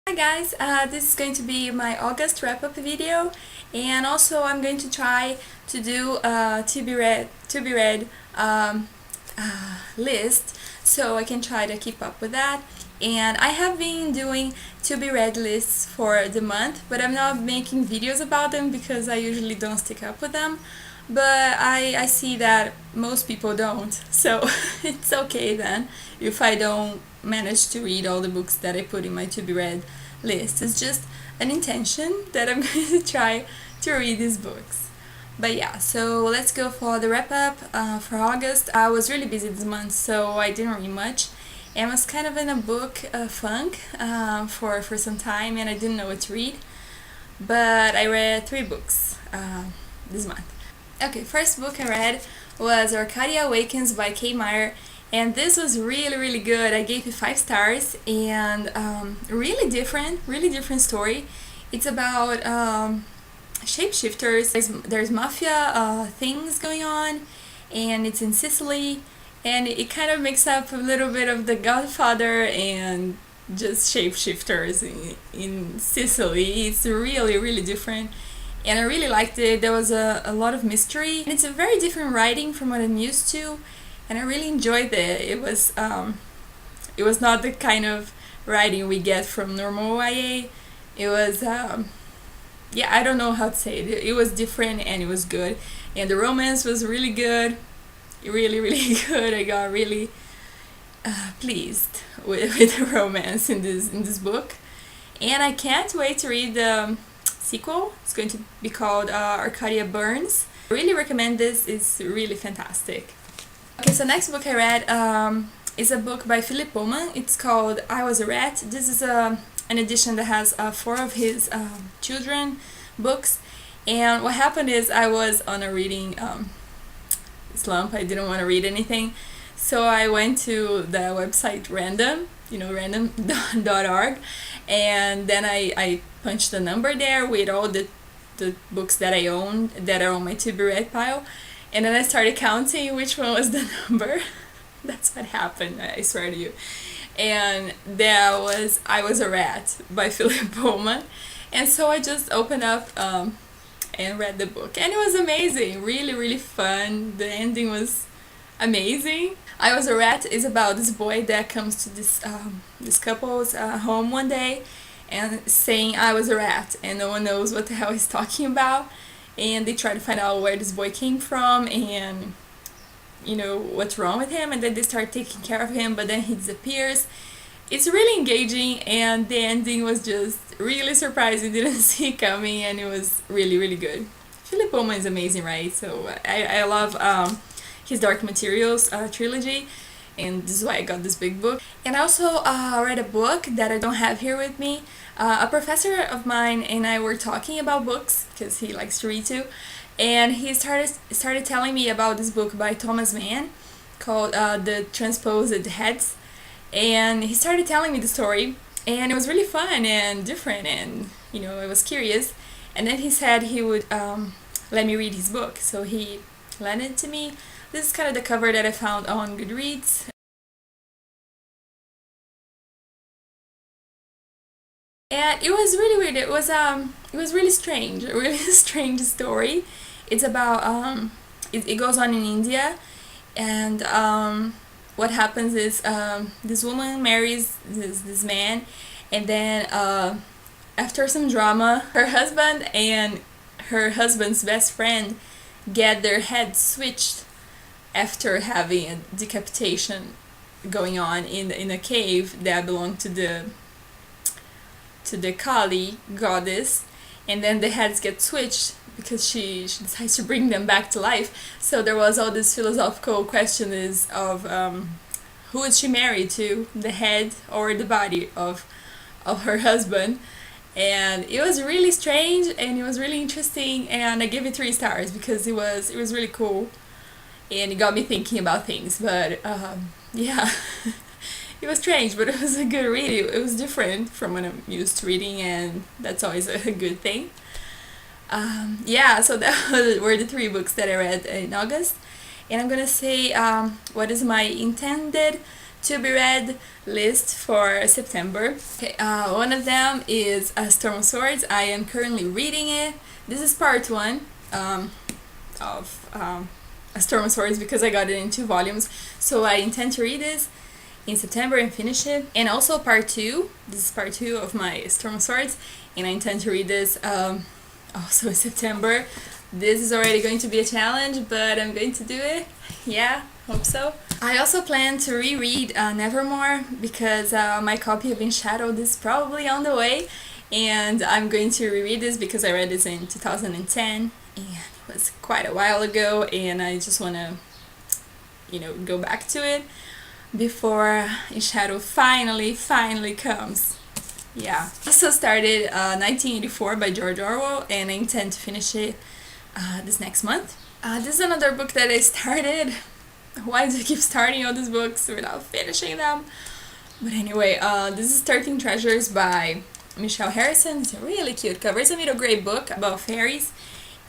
Hi guys, this is going to be my August wrap-up video, and also I'm going to try to do a to be read list, so I can try to keep up with that. And I have been doing to be read lists for the month, but I'm not making videos about them because I usually don't stick up with them. But I see that most people don't, so it's okay then if I don't manage to read all the books that I put in my to be read list. It's just an intention that I'm going to try to read these books. But yeah, so let's go for the wrap up for August. I was really busy this month, so I didn't read much. And I was kind of in a book funk for some time, and I didn't know what to read. But I read 3 books this month. Okay, first book I read was Arcadia Awakens by Kay Meyer, and this was really good. I gave it 5 stars, and really different story. It's about shapeshifters. There's mafia things going on, and it's in Sicily, and it kind of makes up a little bit of The Godfather and just shapeshifters in Sicily. It's really different, and I really liked it. There was a lot of mystery, and it's a very different writing from what I'm used to, and I really enjoyed it. It was not the kind of writing we get from normal YA. It was yeah, I don't know how to say it. It was different, and it was good, and the romance was really good, really good. I got really pleased with the romance in this book, and I can't wait to read the sequel. It's going to be called Arcadia Burns. I really recommend this. It's really fantastic. Okay, so next book I read is a book by Philip Pullman. It's called I Was a Rat. This is an edition that has 4 of his children books, and what happened is I was on a reading slump. I didn't want to read anything, so I went to the website random.org, and then I punched the number there with all the books that I own that are on my to be read pile, and then I started counting which one was the number. That's what happened, I swear to you. And there was I Was a Rat by Philip Pullman, and so I just opened up and read the book, and it was amazing. Really fun. The ending was amazing. I Was a Rat is about this boy that comes to this couple's home one day and saying I was a rat, and no one knows what the hell he's talking about, and they try to find out where this boy came from and what's wrong with him, and then they start taking care of him, but then he disappears. It's really engaging, and the ending was just really surprising. Didn't see it coming, and it was really good. Philip Pullman is amazing, right? So I love his Dark Materials trilogy, and this is why I got this big book. And I also read a book that I don't have here with me. A professor of mine and I were talking about books because he likes to read too, and he started telling me about this book by Thomas Mann called The Transposed Heads, and he started telling me the story, and it was really fun and different, and I was curious, and then he said he would let me read his book, so he lent it to me. This is kind of the cover that I found on Goodreads. And it was really weird. It was really strange. A really strange story. It's about it goes on in India, and what happens is this woman marries this man, and then after some drama, her husband and her husband's best friend get their heads switched after having a decapitation going on in a cave that belonged to the Kali goddess, and then the heads get switched because she decides to bring them back to life. So there was all this philosophical question is of who is she married to, the head or the body of her husband. And it was really strange, and it was really interesting, and I gave it 3 stars because it was really cool, and it got me thinking about things. But yeah, it was strange, but it was a good read. It was different from what I'm used to reading, and that's always a good thing. Yeah, so that were the 3 books that I read in August, and I'm gonna say what is my intended to be read list for September. Okay, one of them is Storm of Swords. I am currently reading it. This is part one of A Storm of Swords because I got it in 2 volumes. So I intend to read this in September and finish it. And also part 2. This is part 2 of my Storm of Swords, and I intend to read this also in September. This is already going to be a challenge, but I'm going to do it. Yeah, hope so. I also plan to reread Nevermore because my copy of In Shadow is probably on the way, and I'm going to reread this because I read this in 2010 and it was quite a while ago, and I just want to, go back to it before In Shadow finally comes. Yeah. I also started 1984 by George Orwell, and I intend to finish it this next month. This is another book that I started. Why do I keep starting all these books without finishing them? But anyway, this is 13 Treasures by Michelle Harrison. It's a really cute cover. It's a middle grade book about fairies,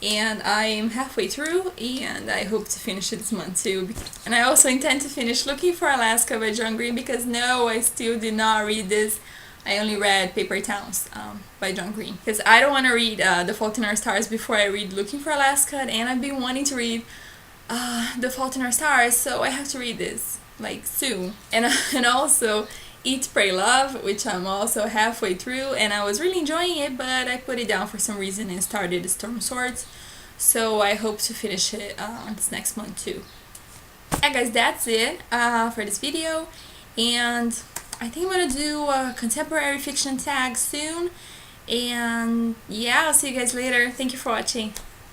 and I'm halfway through, and I hope to finish it this month too. And I also intend to finish Looking for Alaska by John Green because no, I still did not read this. I only read Paper Towns by John Green because I don't want to read The Fault in Our Stars before I read Looking for Alaska, and I've been wanting to read The Fault in Our Stars, so I have to read this soon. And also Eat, Pray, Love, which I'm also halfway through, and I was really enjoying it, but I put it down for some reason and started Storm of Swords, so I hope to finish it this next month too. Yeah guys, that's it for this video, and I think I'm gonna do a contemporary fiction tag soon, and yeah, I'll see you guys later. Thank you for watching.